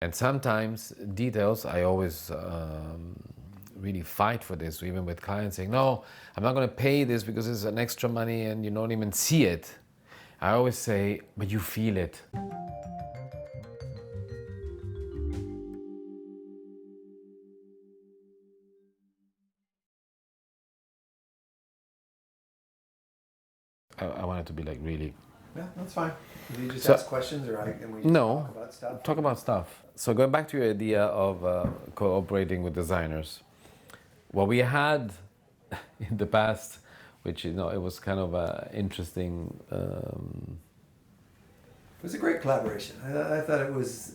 And sometimes details, I always really fight for this, even with clients saying, no, I'm not going to pay this because it's an extra money and you don't even see it. I always say, but you feel it. I want it to be like really. Yeah, that's fine. Do you just So- ask questions, or and we just No, talk about stuff? talk about stuff. So going back to your idea of cooperating with designers, what we had in the past, which it was kind of interesting. It was a great collaboration. I thought it was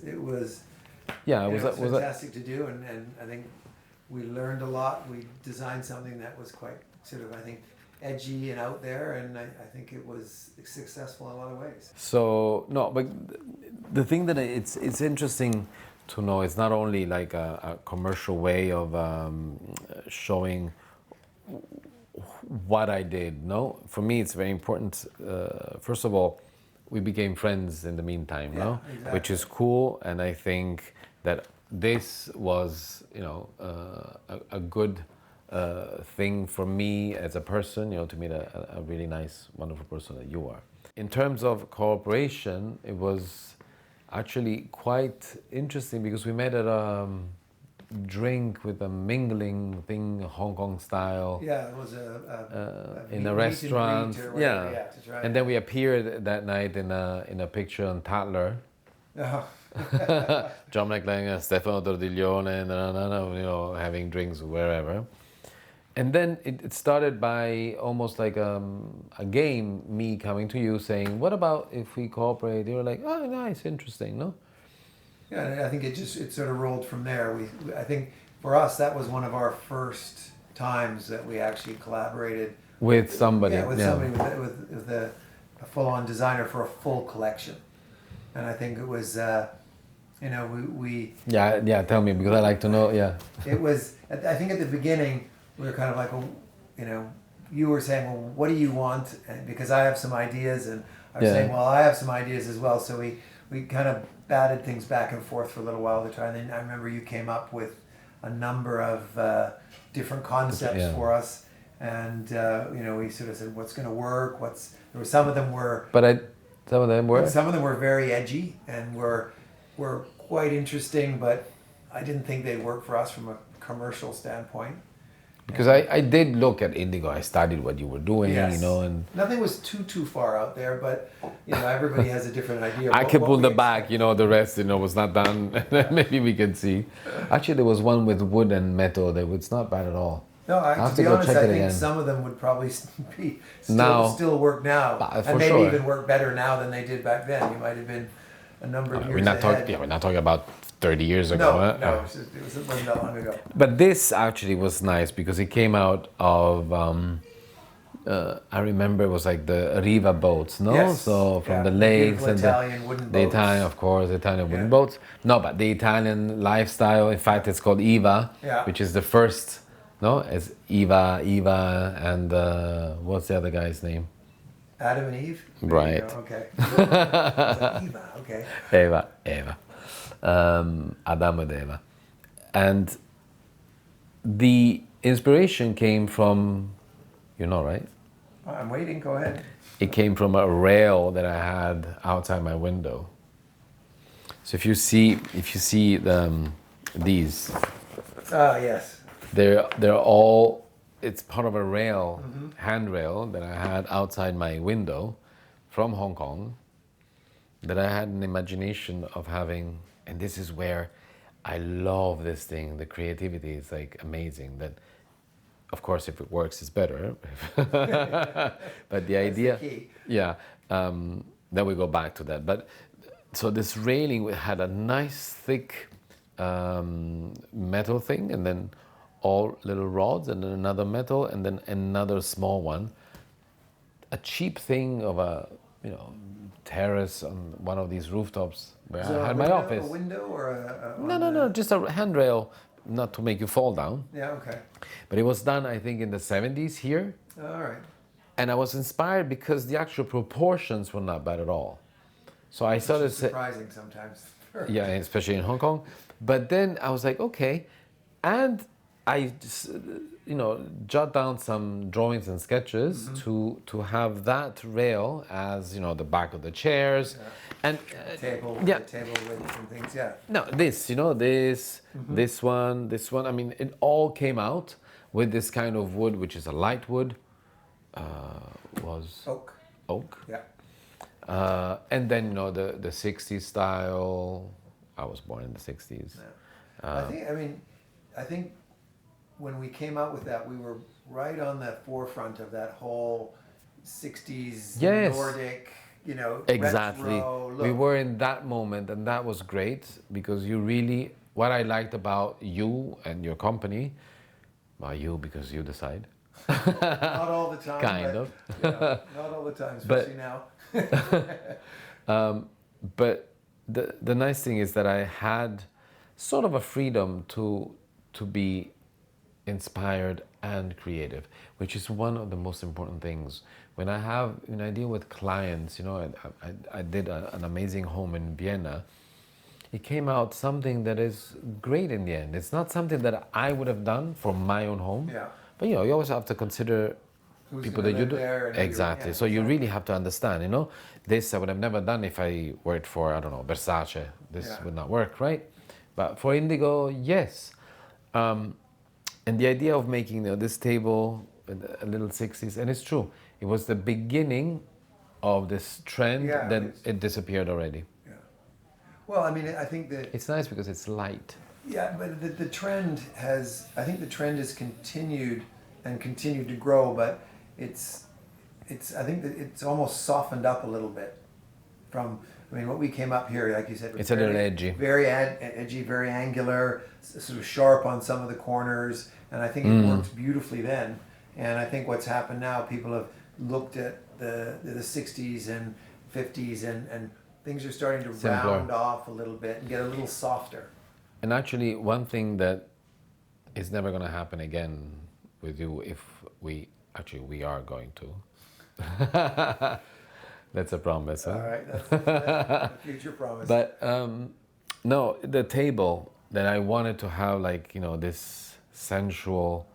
Yeah, it was fantastic to do, and I think we learned a lot. We designed something that was quite sort of, I think, edgy and out there, and I think it was successful in a lot of ways. So no, but the thing that it's interesting to know, it's not only like a commercial way of showing what I did. No, for me it's very important. First of all, we became friends in the meantime, Yeah, no, exactly. which is cool, and I think that this was a good thing for me as a person, to meet a really nice, wonderful person that you are. In terms of cooperation, it was actually quite interesting because we met at a drink with a mingling thing, Hong Kong style. Yeah, it was In meet a and restaurant, greet or whatever, yeah. to try And then we appeared that night in a picture on Tatler. Oh, John McLennan, Stefano Tordiglione, having drinks wherever. And then it started by almost like a game, me coming to you saying, what about if we cooperate? You were like, oh, nice, interesting, no? yeah, and I think it sort of rolled from there. I think for us that was one of our first times that we actually collaborated With somebody. Yeah, with somebody with a full-on designer for a full collection, and I think it was, we Yeah, tell me, because I like to know, yeah. it was. I think at the beginning we were kind of like, well, you were saying, well, what do you want? And because I have some ideas, and I was Yeah. saying, well, I have some ideas as well. So we kind of batted things back and forth for a little while to try. And then I remember you came up with a number of different concepts Yeah. for us. And we sort of said, what's going to work? Some of them were, But some of them were? some of them were very edgy and were quite interesting, but I didn't think they'd work for us from a commercial standpoint. Because I did look at Indigo. I studied what you were doing, Yes. and Nothing was too far out there, but everybody has a different idea. I what- can what pull we the expect. back, the rest, was not done. Maybe we can see. Actually, there was one with wood and metal that was not bad at all. No, I'll have to to be go honest, check I it think again. some of them would probably be Now. still work now, For and maybe sure. even work better now than they did back then. You might have been a number of years We're not ahead. talking. Yeah, we're not talking about 30 years ago. No, huh? no, it wasn't that long ago. But this actually was nice because it came out of. I remember it was like the Riva boats, no? Yes, So from yeah, the the lakes beautiful and Italian wooden the boats. Italian, of course, the Italian wooden Yeah. boats. No, but the Italian lifestyle. In fact, it's called Eva, Yeah. which is the first. No, it's Eva, and what's the other guy's name? Adam and Eve. Right. Okay. Eva. Okay. Eva. Adam and Eva. And the inspiration came from, right? I'm waiting. Go ahead. It came from a rail that I had outside my window. So if you see these, Yes. they're all, it's part of a rail, handrail that I had outside my window from Hong Kong that I had an imagination of having, and this is where I love this thing, the creativity is like amazing. That, of course, if it works, it's better. But the idea, the key. yeah, then we go back to that. But so this railing had a nice thick metal thing, and then all little rods, and then another metal, and then another small one. A cheap thing of a terrace on one of these rooftops where So I had a my window, office. A window or a No, just a handrail, not to make you fall down. Yeah. Okay. But it was done, I think, in the 70s here. All right. And I was inspired because the actual proportions were not bad at all. So I started It's saying, surprising sometimes. Yeah, especially in Hong Kong. But then I was like, okay, and I just, jot down some drawings and sketches to have that rail as the back of the chairs, and Table, yeah. the table with and things. Yeah. No, this one. I mean, it all came out with this kind of wood, which is a light wood, was Oak. oak. Yeah. And then the 60s style. I was born in the 60s. Yeah. I think when we came out with that, we were right on the forefront of that whole 60s Yes. Nordic, Exactly. retro look. We were in that moment, and that was great because you really. What I liked about you and your company, well, you because you decide. Not all the time. Kind but, of. not all the time, especially now. But the nice thing is that I had sort of a freedom to be inspired and creative, which is one of the most important things. When I deal with clients, I did an amazing home in Vienna. It came out something that is great in the end. It's not something that I would have done for my own home. Yeah. But you always have to consider Who's people gonna that you live do there and exactly. yeah, So you exactly. really have to understand. This I would have never done if I worked for, I don't know, Versace. This Yeah. would not work, right? But for Indigo, yes. And the idea of making this table with a little 60s, and it's true, it was the beginning of this trend. Yeah, Then it disappeared already. Yeah. Well, I think that It's nice because it's light. yeah, but the trend has. I think the trend has continued and continued to grow, but it's. I think that it's almost softened up a little bit. From what we came up here, like you said, was It's a little edgy. very edgy, very angular, sort of sharp on some of the corners, and I think it worked beautifully then. And I think what's happened now, people have looked at the 60s and 50s, and things are starting to Simpler. round off a little bit and get a little softer. And actually, one thing that is never going to happen again with you, if we are going to. That's a promise, huh? All right, that's a future promise. But no, the table that I wanted to have, this sensual,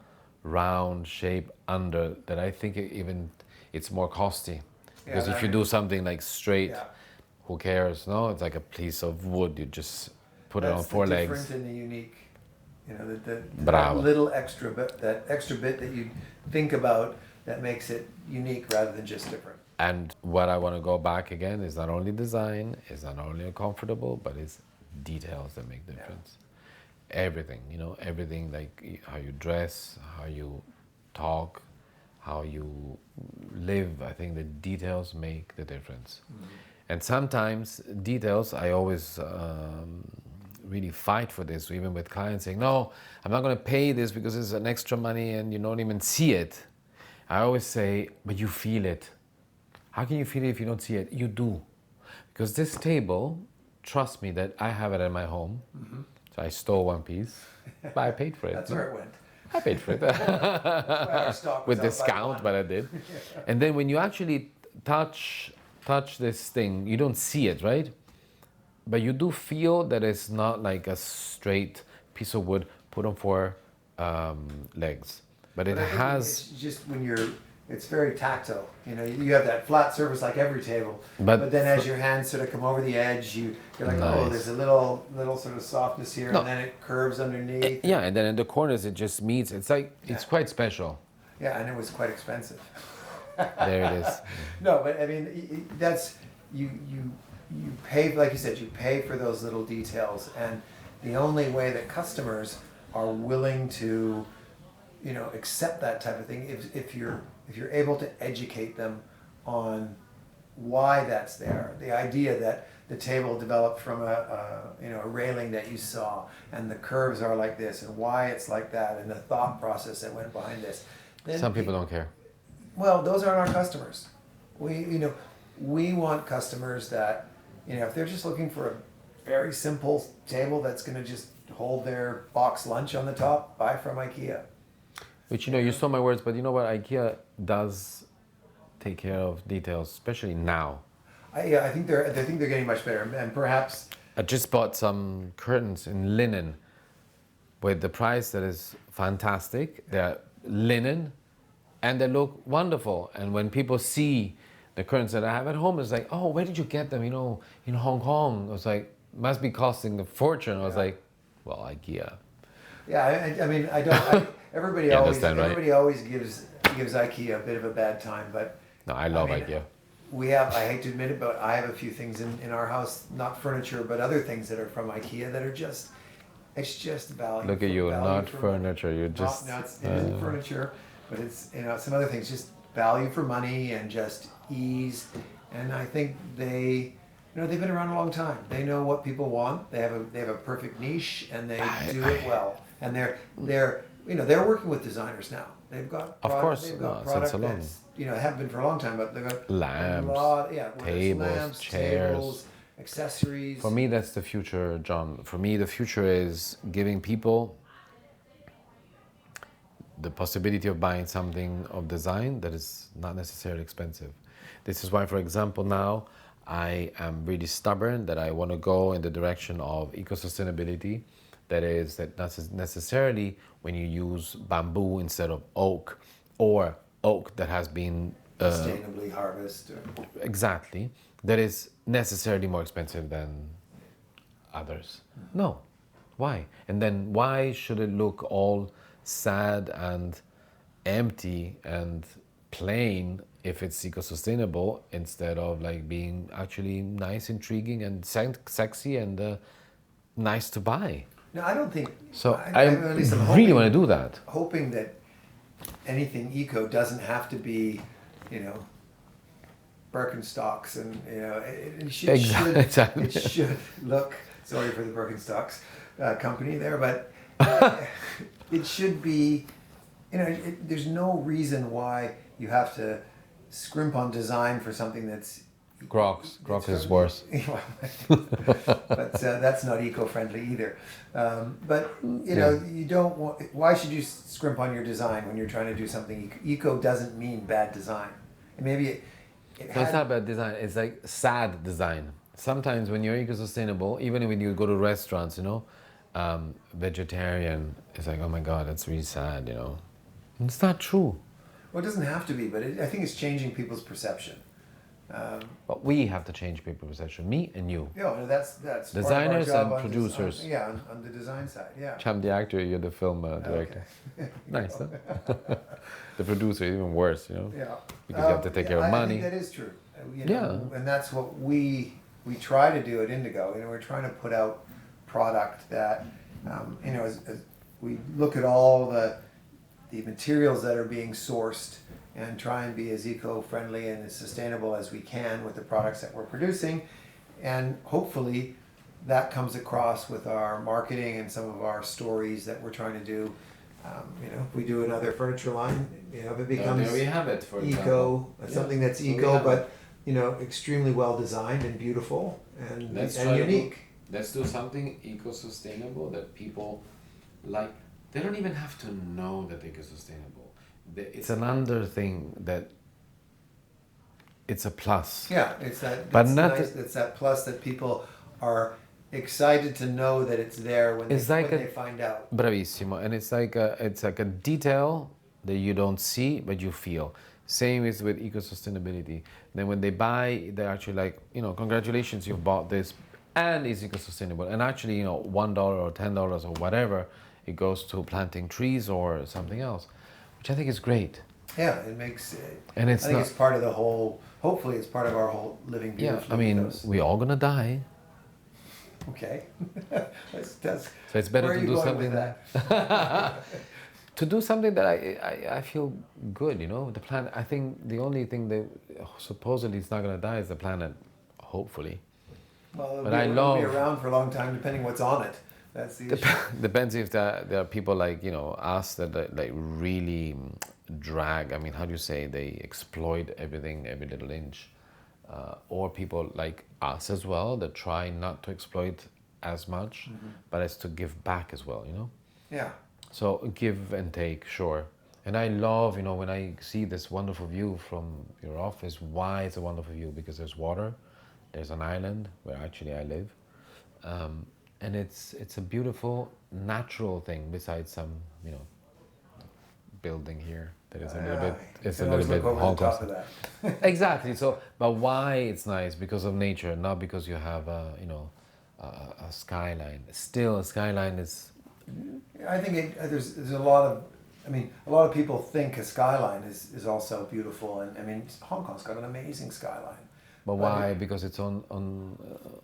round shape under. That I think it's more costly because if you do something like straight, Yeah. who cares? No, it's like a piece of wood. You just put it on That's four the legs. different and the unique. That Bravo. little extra bit, that you think about that makes it unique rather than just different. And what I want to go back again is not only design, is not only comfortable, but it's details that make the difference. Everything, everything, like how you dress, how you talk, how you live. I think the details make the difference. And sometimes details, I always really fight for this, even with clients saying, no, I'm not going to pay this because it's an extra money and you don't even see it. I always say, but you feel it. How can you feel it if you don't see it? You do. Because this table, trust me that I have it at my home. So I stole one piece, but I paid for it. That's where it went. I paid for it. Our stock was With out by discount, one. but I did. And then when you actually touch this thing, you don't see it, right? But you do feel that it's not like a straight piece of wood put on four legs. But it But I think has... It's just it's very tactile. You have that flat surface like every table. But then as your hands sort of come over the edge, you're like, oh, Nice. there's a little sort of softness here, No. and then it curves underneath. Yeah, and then in the corners it just meets. It's like, it's quite special. Yeah, and it was quite expensive. There it is. No, but that's you pay, like you said, you pay for those little details, and the only way that customers are willing to, accept that type of thing if you're able to educate them on why that's there. The idea that the table developed from a railing that you saw, and the curves are like this, and why it's like that, and the thought process that went behind this. Then Some people don't care. Well, those aren't our customers. We want customers that, if they're just looking for a very simple table that's going to just hold their box lunch on the top, buy from IKEA. Which, you stole my words, but you know what? IKEA does take care of details, especially now. I think they're getting much better, and perhaps I just bought some curtains in linen with the price that is fantastic. They're linen and they look wonderful. And when people see the curtains that I have at home, it's like, oh, where did you get them? You know, in Hong Kong. I was like, must be costing a fortune. I was like, well, IKEA. Yeah, I mean, everybody You always understand, right? everybody always gives IKEA a bit of a bad time, but No, I love IKEA. we have, I hate to admit it, but I have a few things in our house, not furniture, but other things that are from IKEA that are just, it's just value. Look at you, value not for furniture. You're money. just. It isn't furniture, but it's, you know, some other things, just value for money and just ease. And I think they, you know, they've been around a long time. They know what people want. They have a perfect niche, and they do it well. And they're you know, they're working with designers now. They've got Of course, they've got no, product since long. that's, you know, have been for a long time, but they've got Lamps, a lot, yeah, whether it's tables, lamps, chairs. tables, accessories. For me, that's the future, John. For me, the future is giving people the possibility of buying something of design that is not necessarily expensive. This is why, for example, now I am really stubborn that I want to go in the direction of eco-sustainability. That is, that not necessarily when you use bamboo instead of oak, or oak that has been sustainably harvested. exactly, that is necessarily more expensive than others. No. Why? And then why should it look all sad and empty and plain if it's eco-sustainable, instead of like being actually nice, intriguing, and sexy, and nice to buy? No, I don't think. So at least I'm really want to do that. Hoping that anything eco doesn't have to be, you know, Birkenstocks, and you know, it Exactly. it should look. Sorry for the Birkenstocks company there, but it should be. You know, there's no reason why you have to scrimp on design for something that's. Crocs is worse. But that's not eco-friendly either. But you know, you don't want. Why should you scrimp on your design when you're trying to do something eco? Doesn't mean bad design. And maybe It's not bad design. It's like sad design. Sometimes when you're eco-sustainable, even when you go to restaurants, you know, vegetarian, it's like, oh my God, that's really sad, you know. And it's not true. Well, it doesn't have to be, but I think it's changing people's perception. But we have to change people's perception, me and you. Yeah, that's Designers part of our job and producers. on the design side. Yeah. I'm the actor, you're the film director. Okay. Nice, huh? The producer is even worse, you know. Yeah. Because you have to take care of I money. think that is true. You know, and that's what we try to do at Indigo. You know, we're trying to put out product that, you know, as we look at all the materials that are being sourced, and try and be as eco-friendly and as sustainable as we can with the products that we're producing. And hopefully that comes across with our marketing and some of our stories that we're trying to do. You know, if we do another furniture line, you know, if it becomes there we have it, for eco, something that's So we eco, have but, you know, extremely well designed and beautiful and unique. Let's do something eco-sustainable that people like. They don't even have to know that they're eco-sustainable. It's an under thing that it's a plus. Yeah, it's that. But It's not nice. It's that plus that people are excited to know that it's there when they find out. Bravissimo, and it's like a detail that you don't see but you feel. Same is with eco-sustainability. Then when they buy, they're actually like, you know, congratulations, you've bought this, and it's eco-sustainable. And actually, you know, $1 or $10 or whatever, it goes to planting trees or something else, which I think is great. Yeah, it makes. And it's I think not. it's part of the whole. Hopefully, it's part of our whole living Yeah, beautifully. I mean, ethos. we're all gonna die, Okay. that's, so it's better where are to you do going something with that. to do something that I feel good, you know. The planet, I think the only thing that supposedly is not going to die is the planet, hopefully. Well, But it'll be around for a long time, depending what's on it. That's the issue. Depends if there are people like, you know, us that like really drag, I mean, how do you say, they exploit everything, every little inch. Or people like us as well that try not to exploit as much, but as to give back as well, you know? Yeah. So give and take, sure. And I love, you know, when I see this wonderful view from your office. Why it's a wonderful view? Because there's water, there's an island where actually I live, And it's a beautiful natural thing besides some, you know, building here that is a little bit, it's a little bit Hong Kong. Exactly. So, but why it's nice? Because of nature, not because you have a, you know, a skyline. Still, a skyline is. I think there's a lot of, I mean, a lot of people think a skyline is also beautiful, and I mean, Hong Kong's got an amazing skyline. But why? Because it's on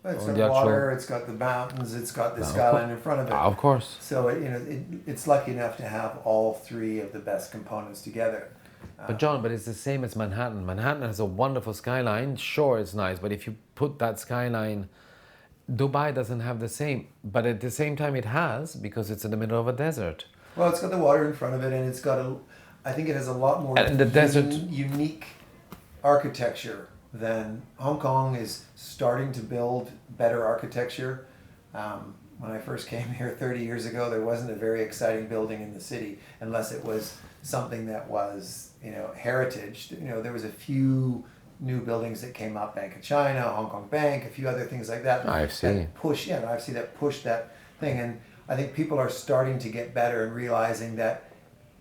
It's on got the water, actual. it's got the mountains, it's got the No, skyline in front of it. Of course. So it's lucky enough to have all three of the best components together. But John, but it's the same as Manhattan. Manhattan has a wonderful skyline. Sure, it's nice, but if you put that skyline, Dubai doesn't have the same. But at the same time, it has because it's in the middle of a desert. Well, it's got the water in front of it, and it's got I think it has a lot more And the desert. unique architecture than Hong Kong is starting to build better architecture. When I first came here 30 years ago, there wasn't a very exciting building in the city unless it was something that was, you know, heritage. You know, there was a few new buildings that came up, Bank of China, Hong Kong Bank, a few other things like that. IFC. That push, yeah, IFC that pushed that thing. And I think people are starting to get better and realizing that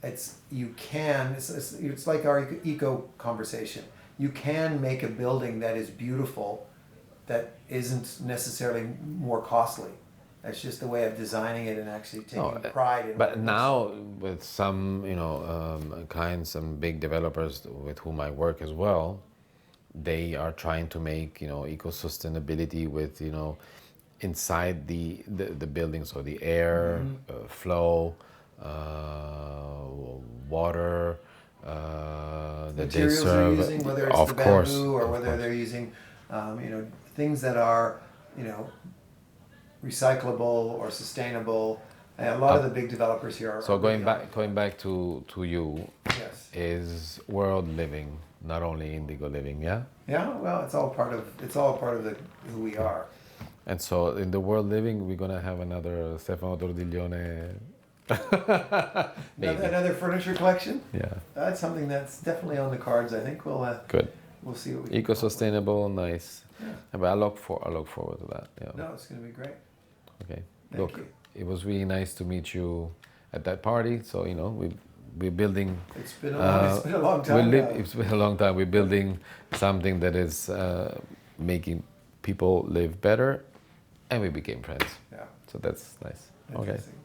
it's like our eco conversation. You can make a building that is beautiful that isn't necessarily more costly. That's just the way of designing it and actually taking pride in it. But now with some, you know, clients, some big developers with whom I work as well, they are trying to make, you know, eco-sustainability with, you know, inside the building, so the air, flow, water, that they materials serve. they're using, whether it's Of the course, bamboo or of whether course. they're using, you know, things that are, you know, recyclable or sustainable. And a lot of the big developers here are. So going really back to you, Yes. is world living, not only Indigo Living, yeah? Yeah. Well, it's all part of who we are. And so in the world living, we're gonna have another Stefano Tordiglione. Maybe. Another furniture collection. Yeah. That's something that's definitely on the cards. I think Good. we'll see what we can Eco-sustainable, nice. Yeah. But I look forward to that. Yeah. No, it's going to be great. Okay. Thank Look, you. it was really nice to meet you at that party. So you know, we're building. It's been a long time. It's been a long time. We're building something that is making people live better, and we became friends. Yeah. So that's nice. Okay. Interesting.